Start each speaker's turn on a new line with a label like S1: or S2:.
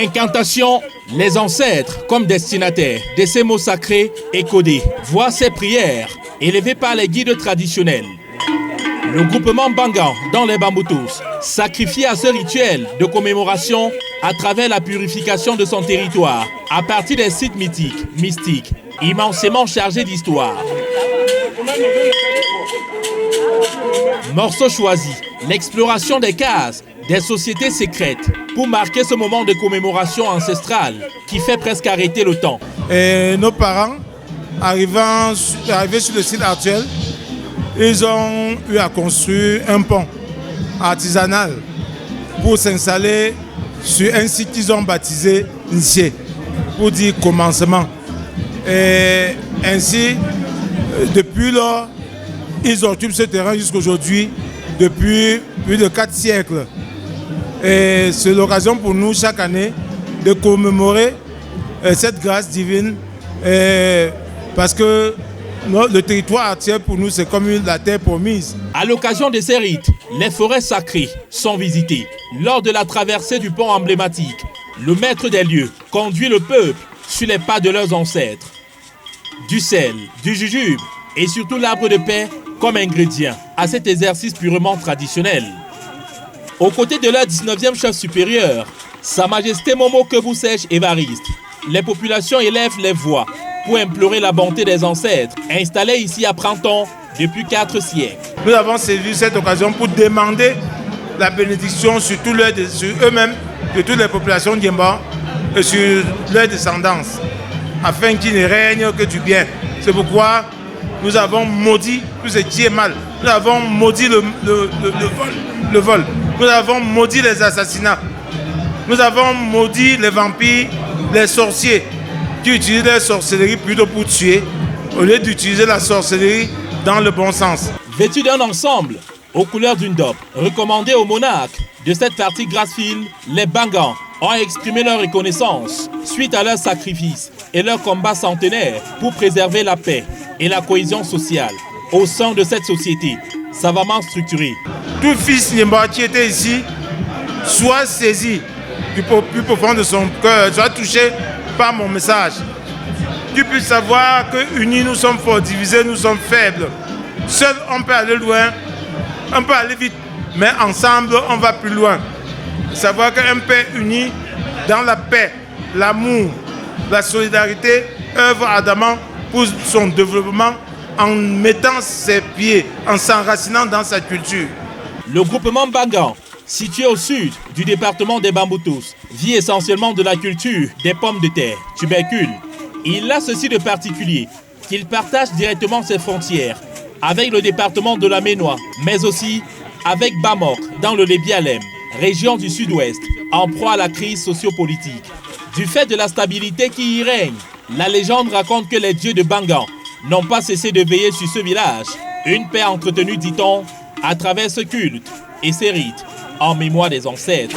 S1: Incantation, les ancêtres comme destinataires de ces mots sacrés et codés voient ces prières élevées par les guides traditionnels. Le groupement Bangan dans les Bamboutos sacrifie à ce rituel de commémoration à travers la purification de son territoire à partir des sites mythiques, mystiques, immensément chargés d'histoire. Morceau choisi, l'exploration des cases, des sociétés secrètes pour marquer ce moment de commémoration ancestrale qui fait presque arrêter le temps.
S2: Et nos parents, arrivés sur le site actuel, ils ont eu à construire un pont artisanal pour s'installer sur un site qu'ils ont baptisé Nché, pour dire commencement. Et ainsi, depuis lors, ils occupent ce terrain jusqu'à aujourd'hui, depuis plus de 4 siècles. Et c'est l'occasion pour nous chaque année de commémorer cette grâce divine parce que le territoire actuel pour nous c'est comme la terre promise.
S1: À l'occasion de ces rites, les forêts sacrées sont visitées. Lors de la traversée du pont emblématique, le maître des lieux conduit le peuple sur les pas de leurs ancêtres. Du sel, du jujube et surtout l'arbre de paix comme ingrédient à cet exercice purement traditionnel. Aux côtés de leur 19e chef supérieur, Sa Majesté Momo Kebou-Sèche Évariste, les populations élèvent les voix pour implorer la bonté des ancêtres installés ici à Printemps depuis 4 siècles.
S2: Nous avons saisi cette occasion pour demander la bénédiction sur eux-mêmes, de toutes les populations d'Yemba et sur leur descendance, afin qu'il ne règne que du bien. C'est pourquoi nous avons maudit tout ce qui est mal. Nous avons maudit le vol. Nous avons maudit les assassinats. Nous avons maudit les vampires, les sorciers, qui utilisent la sorcellerie plutôt pour tuer, au lieu d'utiliser la sorcellerie dans le bon sens.
S1: Vêtus d'un ensemble, aux couleurs d'une dope, recommandé aux monarques de cette partie Grassfield, les Bangans ont exprimé leur reconnaissance suite à leur sacrifice et leur combat centenaire pour préserver la paix et la cohésion sociale au sein de cette société savamment structurée.
S2: Tout fils Nyemba qui était ici soit saisi du plus profond de son cœur, soit touché par mon message. Tu peux savoir que unis nous sommes forts, divisés nous sommes faibles. Seul on peut aller loin, on peut aller vite, mais ensemble on va plus loin. Savoir qu'un père uni dans la paix, l'amour, la solidarité œuvre ardemment pour son développement en mettant ses pieds, en s'enracinant dans sa culture.
S1: Le groupement Bangan, situé au sud du département des Bamboutos, vit essentiellement de la culture des pommes de terre, tubercules. Il a ceci de particulier qu'il partage directement ses frontières avec le département de la Ménois, mais aussi avec Bamok dans le Lébialem, région du sud-ouest, en proie à la crise sociopolitique. Du fait de la stabilité qui y règne, la légende raconte que les dieux de Bangan n'ont pas cessé de veiller sur ce village. Une paix entretenue, dit-on, à travers ce culte et ces rites en mémoire des ancêtres.